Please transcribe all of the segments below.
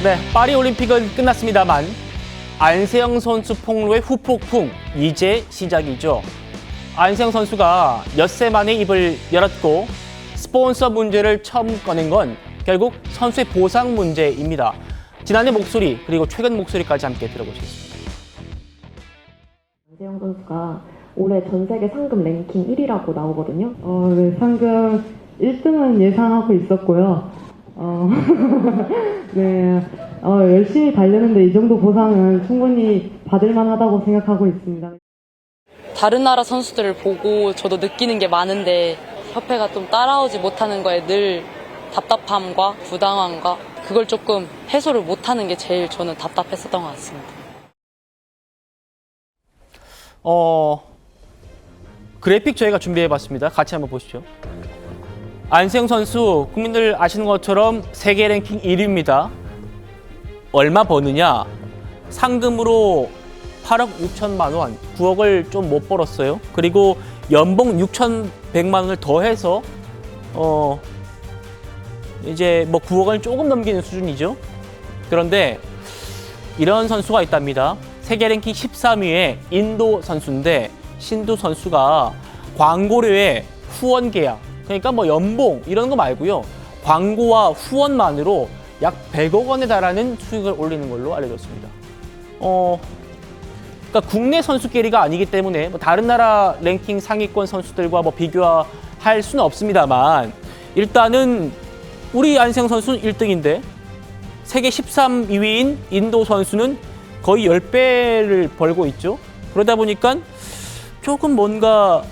네, 파리 올림픽은 끝났습니다만 안세영 선수 폭로의 후폭풍 이제 시작이죠. 안세영 선수가 엿새 만에 입을 열었고 스폰서 문제를 처음 꺼낸 건 결국 선수의 보상 문제입니다. 지난해 목소리 그리고 최근 목소리까지 함께 들어보시겠습니다. 안세영 선수가 올해 전 세계 상금 랭킹 1위라고 나오거든요. 네, 상금 1등은 예상하고 있었고요. 네, 열심히 달렸는데 이 정도 보상은 충분히 받을 만하다고 생각하고 있습니다. 다른 나라 선수들을 보고 저도 느끼는 게 많은데 협회가 좀 따라오지 못하는 거에 늘 답답함과 부당함과 그걸 조금 해소를 못하는 게 제일 저는 답답했었던 것 같습니다. 그래픽 저희가 준비해봤습니다. 같이 한번 보시죠. 안세영 선수, 국민들 아시는 것처럼 세계 랭킹 1위입니다. 얼마 버느냐? 상금으로 8억 6천만 원, 9억을 좀 못 벌었어요. 그리고 연봉 6,100만 원을 더해서 이제 뭐 9억을 조금 넘기는 수준이죠. 그런데 이런 선수가 있답니다. 세계 랭킹 13위의 인도 선수인데 신두 선수가 광고료에 후원 계약, 그러니까 뭐 연봉 이런 거 말고요. 광고와 후원만으로 약 100억 원에 달하는 수익을 올리는 걸로 알려졌습니다. 그러니까 국내 선수끼리가 아니기 때문에 뭐 다른 나라 랭킹 상위권 선수들과 뭐 비교할 수는 없습니다만 일단은 우리 안세영 선수는 1등인데 세계 13위인 인도 선수는 거의 10배를 벌고 있죠. 그러다 보니까 조금 뭔가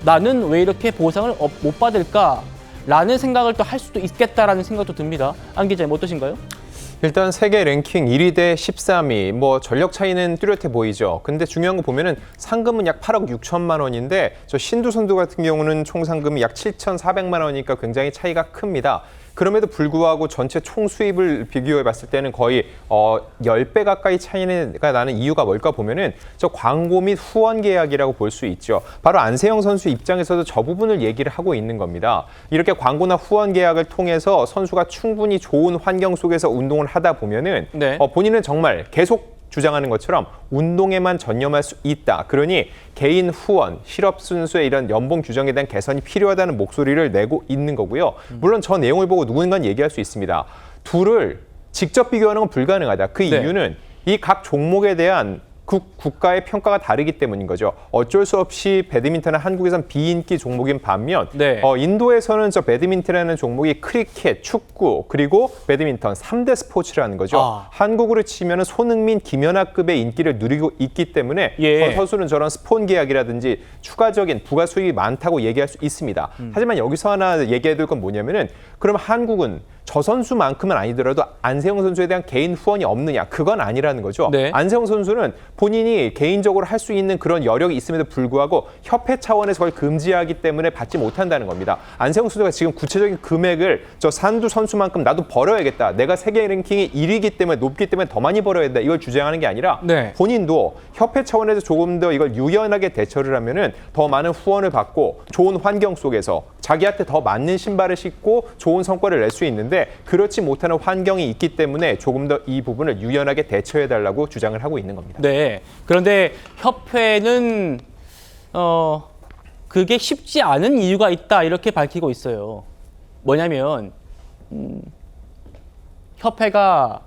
나는 왜 이렇게 보상을 못 받을까라는 생각을 또 할 수도 있겠다라는 생각도 듭니다. 안 기자님 어떠신가요? 일단 세계 랭킹 1위 대 13위, 뭐 전력 차이는 뚜렷해 보이죠. 근데 중요한 거 보면은 상금은 약 8억 6천만 원인데 저 신두 선수 같은 경우는 총 상금이 약 7,400만 원이니까 굉장히 차이가 큽니다. 그럼에도 불구하고 전체 총 수입을 비교해 봤을 때는 거의 10배 가까이 차이가 나는 이유가 뭘까 보면은 저 광고 및 후원 계약이라고 볼 수 있죠. 바로 안세영 선수 입장에서도 저 부분을 얘기를 하고 있는 겁니다. 이렇게 광고나 후원 계약을 통해서 선수가 충분히 좋은 환경 속에서 운동을 하다 보면은 네. 본인은 정말 계속 주장하는 것처럼 운동에만 전념할 수 있다. 그러니 개인 후원, 실업 순수의 이런 연봉 규정에 대한 개선이 필요하다는 목소리를 내고 있는 거고요. 물론 저 내용을 보고 누군가는 얘기할 수 있습니다. 둘을 직접 비교하는 건 불가능하다. 그 네. 이유는 이 각 종목에 대한 국가의 평가가 다르기 때문인 거죠. 어쩔 수 없이 배드민턴은 한국에선 비인기 종목인 반면 네. 인도에서는 저 배드민턴이라는 종목이 크리켓, 축구, 그리고 배드민턴 3대 스포츠라는 거죠. 한국으로 치면 손흥민, 김연아급의 인기를 누리고 있기 때문에 예. 선수는 저런 스폰 계약이라든지 추가적인 부가 수익이 많다고 얘기할 수 있습니다. 하지만 여기서 하나 얘기해야 될 건 뭐냐면은 그럼 한국은 저 선수만큼은 아니더라도 안세영 선수에 대한 개인 후원이 없느냐? 그건 아니라는 거죠. 네. 안세영 선수는 본인이 개인적으로 할 수 있는 그런 여력이 있음에도 불구하고 협회 차원에서 그걸 금지하기 때문에 받지 못한다는 겁니다. 안세영 선수가 지금 구체적인 금액을 저 산두 선수만큼 나도 벌어야겠다. 내가 세계 랭킹이 1위이기 때문에 높기 때문에 더 많이 벌어야 된다. 이걸 주장하는 게 아니라 네. 본인도 협회 차원에서 조금 더 이걸 유연하게 대처를 하면은 더 많은 후원을 받고 좋은 환경 속에서 자기한테 더 맞는 신발을 신고 좋은 성과를 낼 수 있는데 그렇지 못하는 환경이 있기 때문에 조금 더 이 부분을 유연하게 대처해달라고 주장을 하고 있는 겁니다. 네. 그런데 협회는 그게 쉽지 않은 이유가 있다 이렇게 밝히고 있어요. 뭐냐면 협회가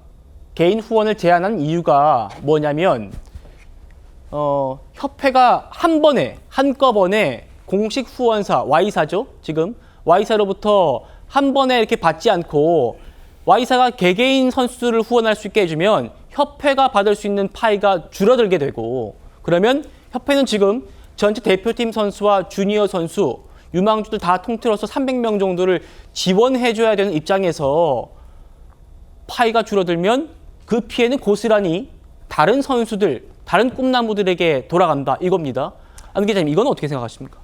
개인 후원을 제한한 이유가 뭐냐면 협회가 한꺼번에 공식 후원사 Y사죠. 지금 Y사로부터 한 번에 이렇게 받지 않고 Y사가 개개인 선수를 후원할 수 있게 해주면 협회가 받을 수 있는 파이가 줄어들게 되고 그러면 협회는 지금 전체 대표팀 선수와 주니어 선수, 유망주들 다 통틀어서 300명 정도를 지원해줘야 되는 입장에서 파이가 줄어들면 그 피해는 고스란히 다른 선수들, 다른 꿈나무들에게 돌아간다 이겁니다. 안 기자님, 이건 어떻게 생각하십니까?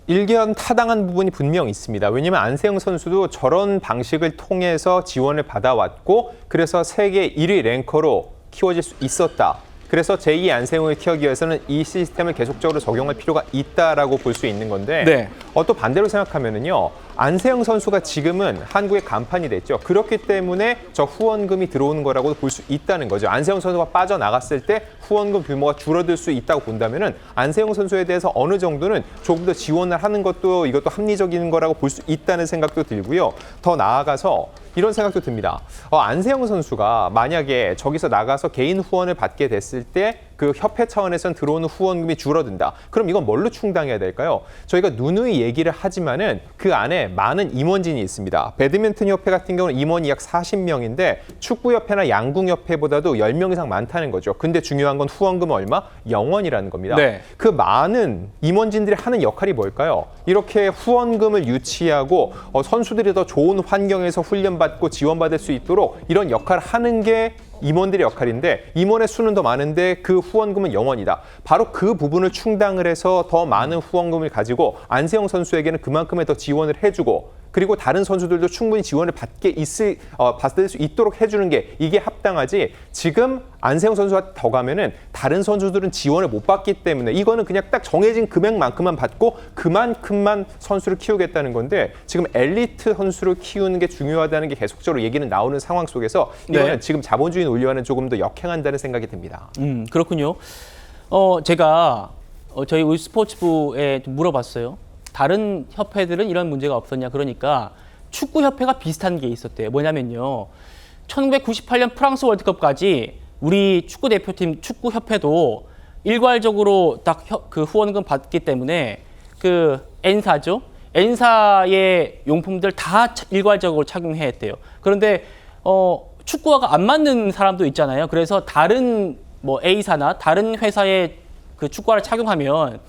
일견 타당한 부분이 분명 있습니다. 왜냐하면 안세영 선수도 저런 방식을 통해서 지원을 받아왔고 그래서 세계 1위 랭커로 키워질 수 있었다. 그래서 제2 안세영을 키우기 위해서는 이 시스템을 계속적으로 적용할 필요가 있다라고 볼 수 있는 건데 네. 또 반대로 생각하면은요. 안세영 선수가 지금은 한국의 간판이 됐죠. 그렇기 때문에 저 후원금이 들어오는 거라고 볼 수 있다는 거죠. 안세영 선수가 빠져나갔을 때 후원금 규모가 줄어들 수 있다고 본다면은 안세영 선수에 대해서 어느 정도는 조금 더 지원을 하는 것도 이것도 합리적인 거라고 볼 수 있다는 생각도 들고요. 더 나아가서 이런 생각도 듭니다. 안세영 선수가 만약에 저기서 나가서 개인 후원을 받게 됐을 때 그 협회 차원에선 들어오는 후원금이 줄어든다. 그럼 이건 뭘로 충당해야 될까요? 저희가 누누이 얘기를 하지만은 그 안에 많은 임원진이 있습니다. 배드민턴 협회 같은 경우는 임원이 약 40명인데 축구협회나 양궁협회보다도 10명 이상 많다는 거죠. 근데 중요한 건 후원금은 얼마? 0원이라는 겁니다. 네. 그 많은 임원진들이 하는 역할이 뭘까요? 이렇게 후원금을 유치하고 선수들이 더 좋은 환경에서 훈련받고 지원받을 수 있도록 이런 역할을 하는 게 임원들의 역할인데 임원의 수는 더 많은데 그 후원금은 0원이다. 바로 그 부분을 충당을 해서 더 많은 후원금을 가지고 안세영 선수에게는 그만큼의 더 지원을 해주고 그리고 다른 선수들도 충분히 지원을 받을 수 있도록 해주는 게 이게 합당하지. 지금 안세영 선수가 더 가면은 다른 선수들은 지원을 못 받기 때문에 이거는 그냥 딱 정해진 금액만큼만 받고 그만큼만 선수를 키우겠다는 건데 지금 엘리트 선수를 키우는 게 중요하다는 게 계속적으로 얘기는 나오는 상황 속에서 이거는 네. 지금 자본주의 논리와는 조금 더 역행한다는 생각이 듭니다. 그렇군요. 제가 저희 우리 스포츠부에 좀 물어봤어요. 다른 협회들은 이런 문제가 없었냐. 그러니까 축구협회가 비슷한 게 있었대요. 뭐냐면요. 1998년 프랑스 월드컵까지 우리 축구대표팀 축구협회도 일괄적으로 딱 그 후원금 받기 때문에 그 N사죠. N사의 용품들 다 일괄적으로 착용해야 했대요. 그런데 축구화가 안 맞는 사람도 있잖아요. 그래서 다른 뭐 A사나 다른 회사의 그 축구화를 착용하면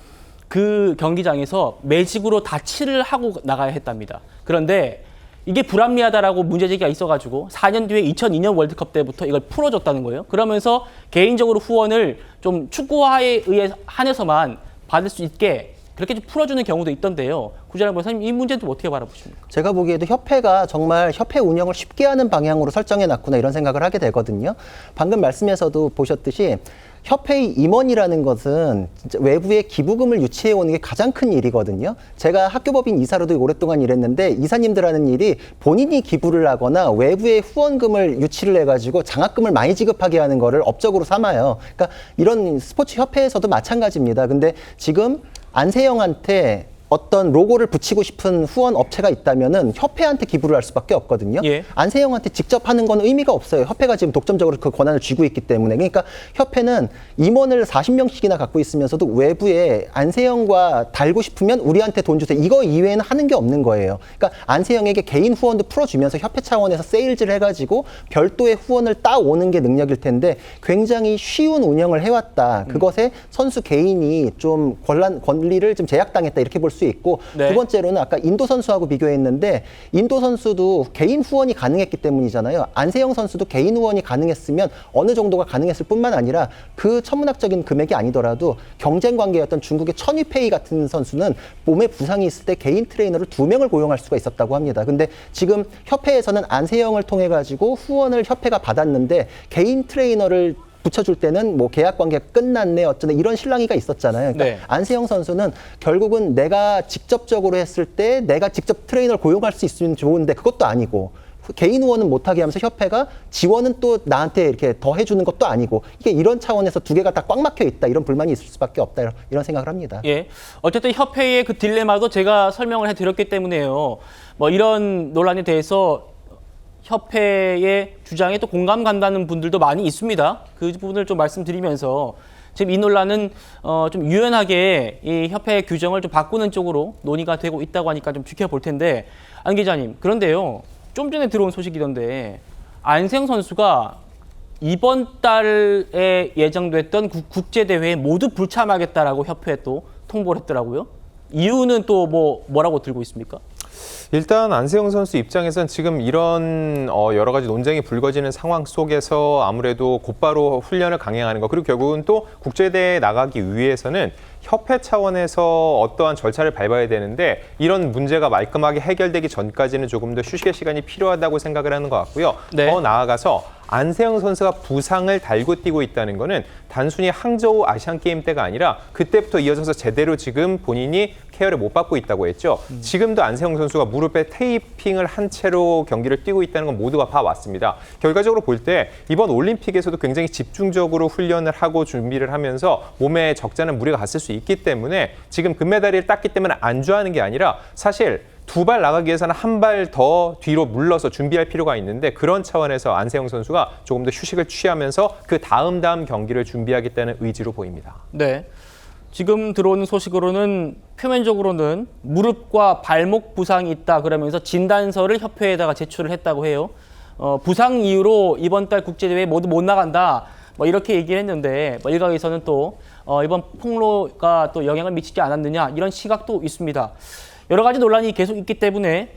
그 경기장에서 매직으로 다 칠을 하고 나가야 했답니다. 그런데 이게 불합리하다라고 문제제기가 있어가지고 4년 뒤에 2002년 월드컵 때부터 이걸 풀어줬다는 거예요. 그러면서 개인적으로 후원을 좀 축구화에 의해 한해서만 받을 수 있게 그렇게 좀 풀어주는 경우도 있던데요. 구자랑 변호사님, 이 문제는 좀 어떻게 바라보십니까? 제가 보기에도 협회가 정말 협회 운영을 쉽게 하는 방향으로 설정해놨구나 이런 생각을 하게 되거든요. 방금 말씀에서도 보셨듯이 협회의 임원이라는 것은 진짜 외부에 기부금을 유치해오는 게 가장 큰 일이거든요. 제가 학교법인 이사로도 오랫동안 일했는데 이사님들 하는 일이 본인이 기부를 하거나 외부에 후원금을 유치를 해가지고 장학금을 많이 지급하게 하는 거를 업적으로 삼아요. 그러니까 이런 스포츠 협회에서도 마찬가지입니다. 근데 지금 안세영한테 어떤 로고를 붙이고 싶은 후원 업체가 있다면은 협회한테 기부를 할 수밖에 없거든요. 예. 안세영한테 직접 하는 건 의미가 없어요. 협회가 지금 독점적으로 그 권한을 쥐고 있기 때문에. 그러니까 협회는 임원을 40명씩이나 갖고 있으면서도 외부에 안세영과 달고 싶으면 우리한테 돈 주세요. 이거 이외에는 하는 게 없는 거예요. 그러니까 안세영에게 개인 후원도 풀어주면서 협회 차원에서 세일즈를 해가지고 별도의 후원을 따오는 게 능력일 텐데 굉장히 쉬운 운영을 해왔다. 그것에 선수 개인이 좀 권리를 좀 제약당했다. 이렇게 볼 수 있고 네. 두 번째로는 아까 인도 선수하고 비교했는데 인도 선수도 개인 후원이 가능했기 때문이잖아요. 안세영 선수도 개인 후원이 가능했으면 어느 정도가 가능했을 뿐만 아니라 그 천문학적인 금액이 아니더라도 경쟁 관계였던 중국의 천위페이 같은 선수는 몸에 부상이 있을 때 개인 트레이너를 2명을 고용할 수가 있었다고 합니다. 근데 지금 협회에서는 안세영을 통해 가지고 후원을 협회가 받았는데 개인 트레이너를 붙여줄 때는 뭐 계약 관계가 끝났네 어쩌네 이런 실랑이가 있었잖아요. 그러니까 네. 안세영 선수는 결국은 내가 직접적으로 했을 때 내가 직접 트레이너를 고용할 수 있으면 좋은데 그것도 아니고 개인 후원은 못하게 하면서 협회가 지원은 또 나한테 이렇게 더 해주는 것도 아니고 이게 이런 차원에서 두 개가 다 꽉 막혀 있다 이런 불만이 있을 수밖에 없다 이런 생각을 합니다. 예. 어쨌든 협회의 그 딜레마도 제가 설명을 해드렸기 때문에요. 뭐 이런 논란에 대해서 협회의 주장에 또 공감 간다는 분들도 많이 있습니다. 그 부분을 좀 말씀드리면서 지금 이 논란은 좀 유연하게 이 협회 규정을 좀 바꾸는 쪽으로 논의가 되고 있다고 하니까 좀 지켜볼 텐데 안 기자님, 그런데요. 좀 전에 들어온 소식이던데 안세영 선수가 이번 달에 예정됐던 국제대회에 모두 불참하겠다라고 협회에 또 통보를 했더라고요. 이유는 또 뭐라고 들고 있습니까? 일단 안세영 선수 입장에선 지금 이런 여러 가지 논쟁이 불거지는 상황 속에서 아무래도 곧바로 훈련을 강행하는 거 그리고 결국은 또 국제대회에 나가기 위해서는 협회 차원에서 어떠한 절차를 밟아야 되는데 이런 문제가 말끔하게 해결되기 전까지는 조금 더 휴식의 시간이 필요하다고 생각을 하는 것 같고요. 네. 더 나아가서 안세영 선수가 부상을 달고 뛰고 있다는 거는 단순히 항저우 아시안게임 때가 아니라 그때부터 이어져서 제대로 지금 본인이 케어를 못 받고 있다고 했죠. 지금도 안세영 선수가 무릎 무릎에 테이핑을 한 채로 경기를 뛰고 있다는 건 모두가 봐왔습니다. 결과적으로 볼 때 이번 올림픽에서도 굉장히 집중적으로 훈련을 하고 준비를 하면서 몸에 적잖은 무리가 갔을 수 있기 때문에 지금 금메달을 땄기 때문에 안주하는 게 아니라 사실 두 발 나가기 위해서는 한 발 더 뒤로 물러서 준비할 필요가 있는데 그런 차원에서 안세영 선수가 조금 더 휴식을 취하면서 그 다음 경기를 준비하겠다는 의지로 보입니다. 네. 지금 들어오는 소식으로는 표면적으로는 무릎과 발목 부상이 있다 그러면서 진단서를 협회에다가 제출을 했다고 해요. 부상 이유로 이번 달 국제대회에 모두 못 나간다. 뭐 이렇게 얘기를 했는데 일각에서는 또 이번 폭로가 또 영향을 미치지 않았느냐 이런 시각도 있습니다. 여러 가지 논란이 계속 있기 때문에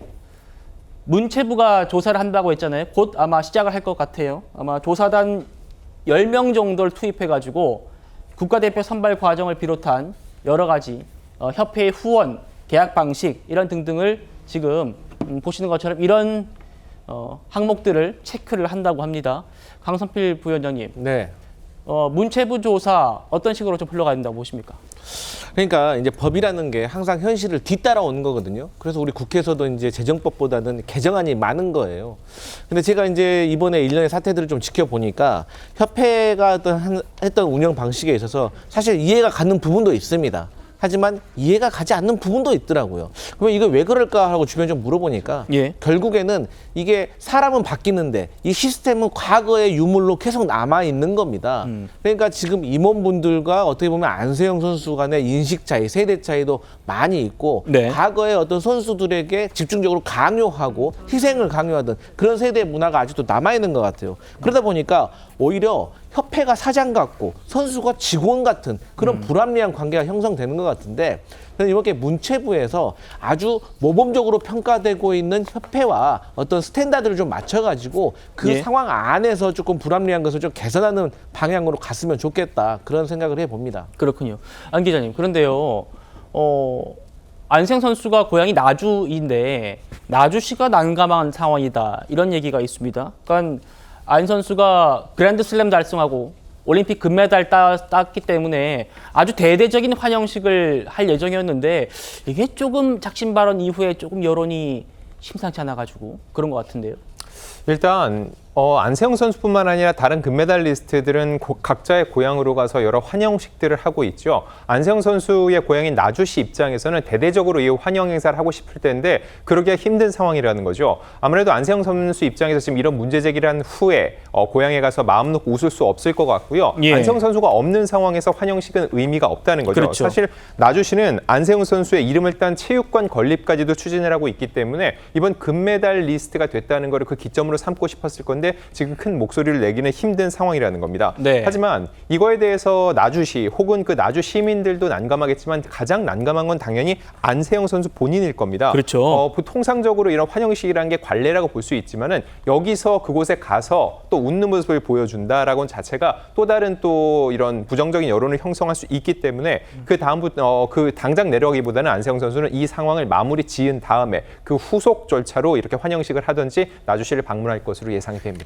문체부가 조사를 한다고 했잖아요. 곧 아마 시작을 할 것 같아요. 아마 조사단 10명 정도를 투입해가지고 국가대표 선발 과정을 비롯한 여러 가지 협회의 후원, 계약 방식 이런 등등을 지금 보시는 것처럼 이런 항목들을 체크를 한다고 합니다. 강선필 부위원장님, 네. 문체부 조사 어떤 식으로 좀 흘러가야 된다고 보십니까? 그러니까 이제 법이라는 게 항상 현실을 뒤따라오는 거거든요. 그래서 우리 국회에서도 이제 재정법보다는 개정안이 많은 거예요. 근데 제가 이제 이번에 일련의 사태들을 좀 지켜보니까 협회가 했던 운영 방식에 있어서 사실 이해가 가는 부분도 있습니다. 하지만 이해가 가지 않는 부분도 있더라고요. 그러면 이거 왜 그럴까 하고 주변에 좀 물어보니까 예. 결국에는 이게 사람은 바뀌는데 이 시스템은 과거의 유물로 계속 남아있는 겁니다. 그러니까 지금 임원분들과 어떻게 보면 안세영 선수 간의 인식 차이, 세대 차이도 많이 있고 네. 과거의 어떤 선수들에게 집중적으로 강요하고 희생을 강요하던 그런 세대 문화가 아직도 남아있는 것 같아요. 그러다 보니까 오히려 협회가 사장 같고 선수가 직원 같은 그런 불합리한 관계가 형성되는 것 같은데 이렇게 문체부에서 아주 모범적으로 평가되고 있는 협회와 어떤 스탠다드를 좀 맞춰가지고 그 예. 상황 안에서 조금 불합리한 것을 좀 개선하는 방향으로 갔으면 좋겠다 그런 생각을 해봅니다. 그렇군요. 안 기자님, 그런데요, 안세영 선수가 고향이 나주인데 나주시가 난감한 상황이다 이런 얘기가 있습니다. 그러니까 안 선수가 그랜드슬램 달성하고 올림픽 금메달 땄기 때문에 아주 대대적인 환영식을 할 예정이었는데 이게 조금 작심 발언 이후에 조금 여론이 심상치 않아가지고 그런 것 같은데요. 일단 안세영 선수뿐만 아니라 다른 금메달리스트들은 각자의 고향으로 가서 여러 환영식들을 하고 있죠. 안세영 선수의 고향인 나주시 입장에서는 대대적으로 이 환영 행사를 하고 싶을 텐데 그러기가 힘든 상황이라는 거죠. 아무래도 안세영 선수 입장에서 지금 이런 문제 제기를 한 후에 고향에 가서 마음 놓고 웃을 수 없을 것 같고요. 예. 안세영 선수가 없는 상황에서 환영식은 의미가 없다는 거죠. 그렇죠. 사실 나주시는 안세영 선수의 이름을 딴 체육관 건립까지도 추진을 하고 있기 때문에 이번 금메달리스트가 됐다는 것을 그 기점으로 삼고 싶었을 건데 지금 큰 목소리를 내기는 힘든 상황이라는 겁니다. 네. 하지만 이거에 대해서 나주시 혹은 그 나주 시민들도 난감하겠지만 가장 난감한 건 당연히 안세영 선수 본인일 겁니다. 그렇죠. 통상적으로 이런 환영식이라는 게 관례라고 볼 수 있지만은 여기서 그곳에 가서 또 웃는 모습을 보여준다라고는 자체가 또 다른 또 이런 부정적인 여론을 형성할 수 있기 때문에 그 다음부터 그 당장 내려가기보다는 안세영 선수는 이 상황을 마무리 지은 다음에 그 후속 절차로 이렇게 환영식을 하든지 나주시를 방문할 것으로 예상이 됩니다.